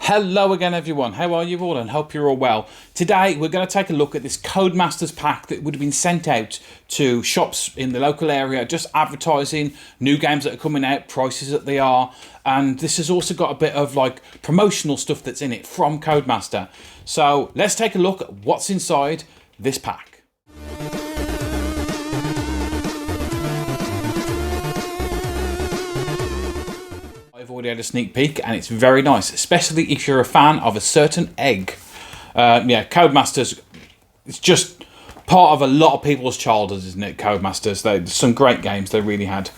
Hello again everyone, how are you all and hope you're all well. Today we're going to take a look at this Codemasters pack that would have been sent out to shops in the local area, just advertising new games that are coming out, prices that they are, and this has also got a bit of like promotional stuff that's in it from Codemaster. So let's take a look at what's inside this pack. I've already had a sneak peek and it's very nice, especially if you're a fan of a certain egg. Yeah, Codemasters, it's just part of a lot of people's childhoods, isn't it, Codemasters? There's some great games they really had.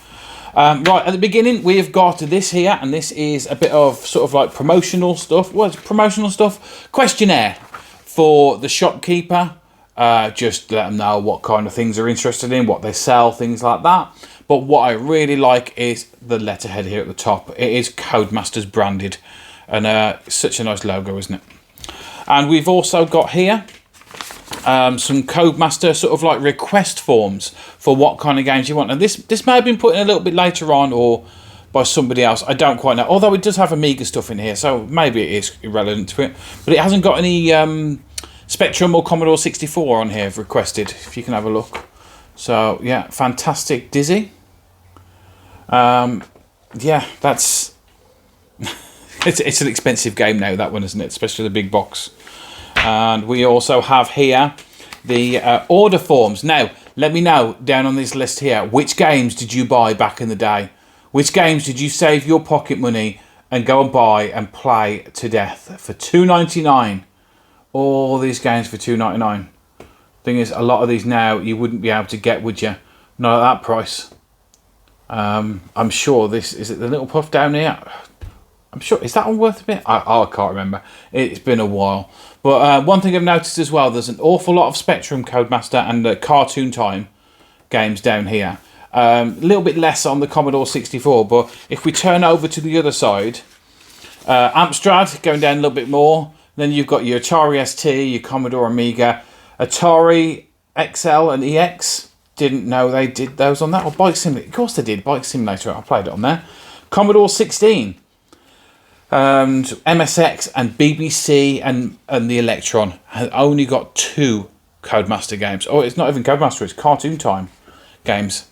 Right, at the beginning we've got this here, and this is a bit of sort of like promotional stuff. What's promotional stuff? Questionnaire for the shopkeeper. Just let them know what kind of things they're interested in, what they sell, things like that. But what I really like is the letterhead here at the top. It is Codemasters branded, and such a nice logo, isn't it? And we've also got here some Codemaster sort of like request forms for what kind of games you want. And this may have been put in a little bit later on or by somebody else. I don't quite know. Although it does have Amiga stuff in here, so maybe it is irrelevant to it. But it hasn't got any Spectrum or Commodore 64 on here requested, if you can have a look. So yeah, fantastic Dizzy. Yeah, that's it's an expensive game now, that one, isn't it? Especially the big box. And we also have here the order forms. Now, let me know down on this list here, which games did you buy back in the day? Which games did you save your pocket money and go and buy and play to death for $2.99? All these games for $2.99. Thing is, a lot of these now you wouldn't be able to get, would you? Not at that price. I'm sure this is it. The little puff down here. I'm sure, is that one worth a bit? I can't remember. It's been a while. But one thing I've noticed as well, there's an awful lot of Spectrum, Codemaster, and Cartoon Time games down here. A little bit less on the Commodore 64. But if we turn over to the other side, Amstrad going down a little bit more. Then you've got your Atari ST, your Commodore Amiga, Atari XL and EX. Didn't know they did those on that. Or Bike Simulator. Of course they did. Bike Simulator. I played it on there. Commodore 16. And MSX and BBC and the Electron had only got 2 Codemaster games. Oh, it's not even Codemaster. It's Cartoon Time games.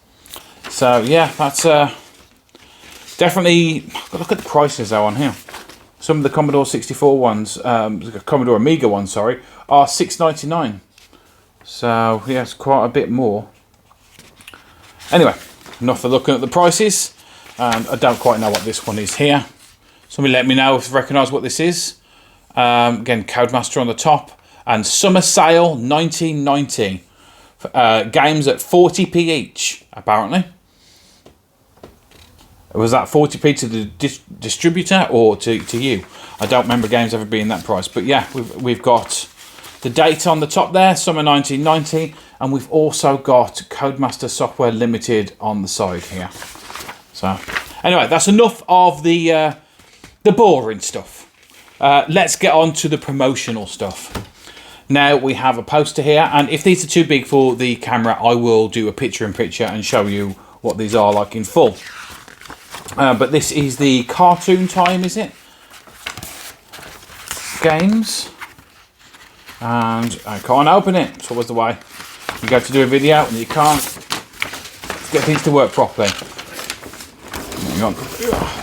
So yeah, that's definitely. Look at the prices though on here. Some of the Commodore 64 ones, Commodore Amiga ones, sorry, are $6.99. So yeah, it's quite a bit more. Anyway, enough for looking at the prices. And I don't quite know what this one is here. Somebody let me know if you recognise what this is. Again, Codemaster on the top. And Summer Sale 1990. Games at 40p each, apparently. Was that 40p to the distributor or to you? I don't remember games ever being that price. But yeah, we've got the date on the top there, summer 1990. And we've also got Codemaster Software Limited on the side here. So anyway, that's enough of the boring stuff. Let's get on to the promotional stuff. Now we have a poster here. And if these are too big for the camera, I will do a picture-in-picture and show you what these are like in full. But this is the Cartoon Time, is it? Games. And I can't open it. It's always the way. You go to do a video and you can't get things to work properly. Hang on.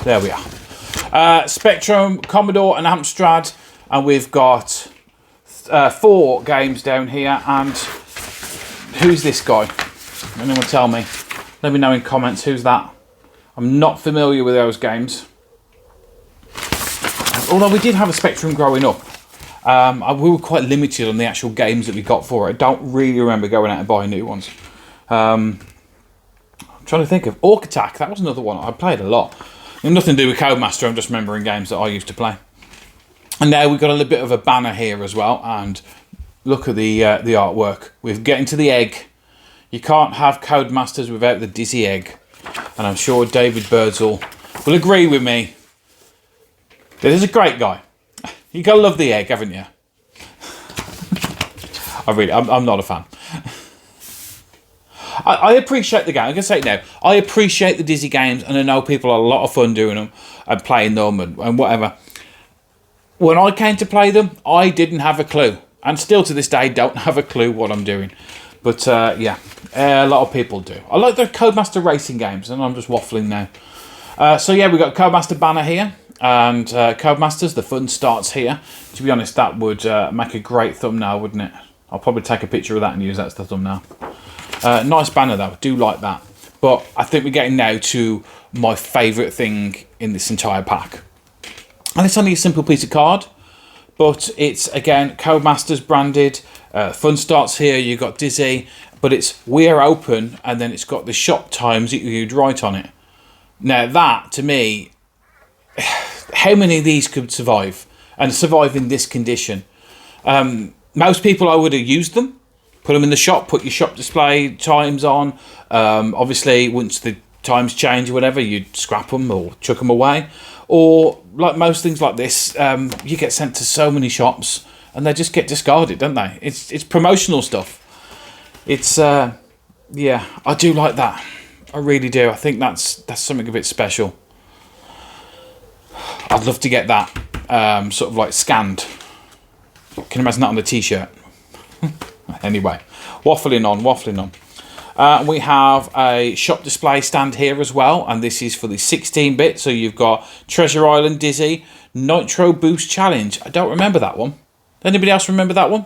There we are. Spectrum, Commodore and Amstrad. And we've got 4 games down here. And who's this guy? Anyone tell me? Let me know in comments who's that. I'm not familiar with those games. Although we did have a Spectrum growing up. We were quite limited on the actual games that we got for it. I don't really remember going out and buying new ones. I'm trying to think of Orc Attack. That was another one I played a lot. Nothing to do with Codemaster. I'm just remembering games that I used to play. And now we've got a little bit of a banner here as well. And look at the artwork. We're getting to the egg. You can't have Codemasters without the Dizzy egg. And I'm sure David Birdsall will agree with me. This is a great guy. You gotta love the egg, haven't you? I'm not a fan. I appreciate the game. I'm going to say it now. I appreciate the Dizzy games, and I know people have a lot of fun doing them and playing them and whatever. when I came to play them, I didn't have a clue. And still to this day, don't have a clue what I'm doing. But yeah, a lot of people do. I like the Codemaster racing games, and I'm just waffling now. So yeah, we've got Codemaster banner here. And Codemasters, the fun starts here. To be honest, that would make a great thumbnail, wouldn't it? I'll probably take a picture of that and use that as the thumbnail. Nice banner though, I do like that. But I think we're getting now to my favourite thing in this entire pack. And it's only a simple piece of card, but it's, again, Codemasters branded. Fun starts here, you've got Dizzy, but it's we're open, and then it's got the shop times that you'd write on it. Now that, to me, how many of these could survive, and survive in this condition? Most people, I would have used them, put them in the shop, put your shop display times on. Obviously, once the times change or whatever, you'd scrap them or chuck them away. Or, like most things like this, you get sent to so many shops and they just get discarded, don't they? It's promotional stuff. It's, yeah, I do like that. I really do. I think that's something a bit special. I'd love to get that sort of like scanned. Can you imagine that on the t-shirt? Anyway, waffling on. We have a shop display stand here as well, and this is for the 16-bit. So you've got Treasure Island Dizzy, Nitro Boost Challenge. I don't remember that one. Anybody else remember that one?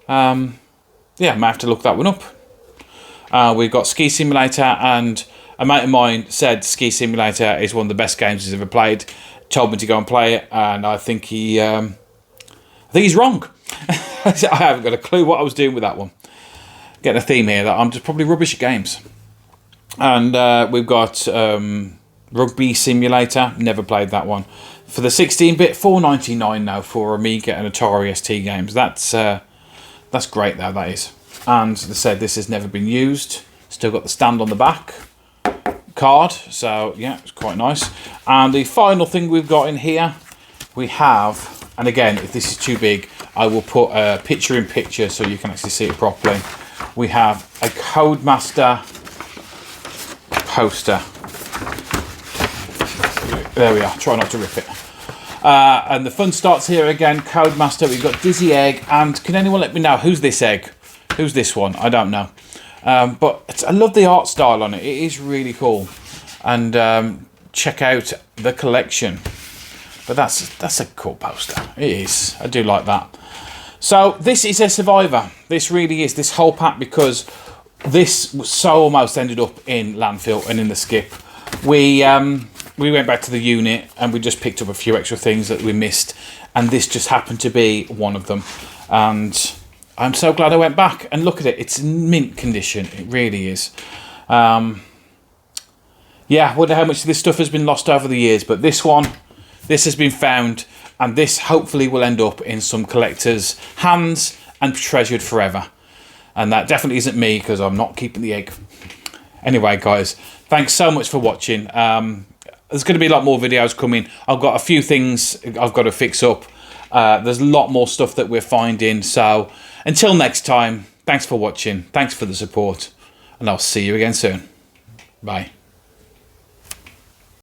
Yeah, I might have to look that one up. We've got Ski Simulator, and a mate of mine said Ski Simulator is one of the best games he's ever played. Told me to go and play it, and I think he's wrong. I haven't got a clue what I was doing with that one. Getting a theme here that I'm just probably rubbish at games. And we've got Rugby Simulator. Never played that one. For the 16-bit, $4.99 now for Amiga and Atari ST games. That's great though, that is. And as I said, this has never been used. Still got the stand on the back. Card. So yeah, it's quite nice. And the final thing we've got in here, we have, and again, if this is too big, I will put a picture in picture so you can actually see it properly. We have a Codemaster poster. There we are. Try not to rip it. And the fun starts here again. Codemaster. We've got Dizzy Egg. And can anyone let me know who's this egg? Who's this one? I don't know. But I love the art style on it. It is really cool. And check out the collection. But that's a cool poster. It is. I do like that. So this is a survivor. This really is, this whole pack, because this so almost ended up in landfill and in the skip. We went back to the unit and we just picked up a few extra things that we missed, and this just happened to be one of them. And I'm so glad I went back and look at it. It's in mint condition. It really is. Yeah, I wonder how much of this stuff has been lost over the years, but this has been found. And this hopefully will end up in some collector's hands and treasured forever. And that definitely isn't me, because I'm not keeping the egg. Anyway, guys, thanks so much for watching. There's going to be a lot more videos coming. I've got a few things I've got to fix up. There's a lot more stuff that we're finding. So until next time, thanks for watching. Thanks for the support. And I'll see you again soon. Bye.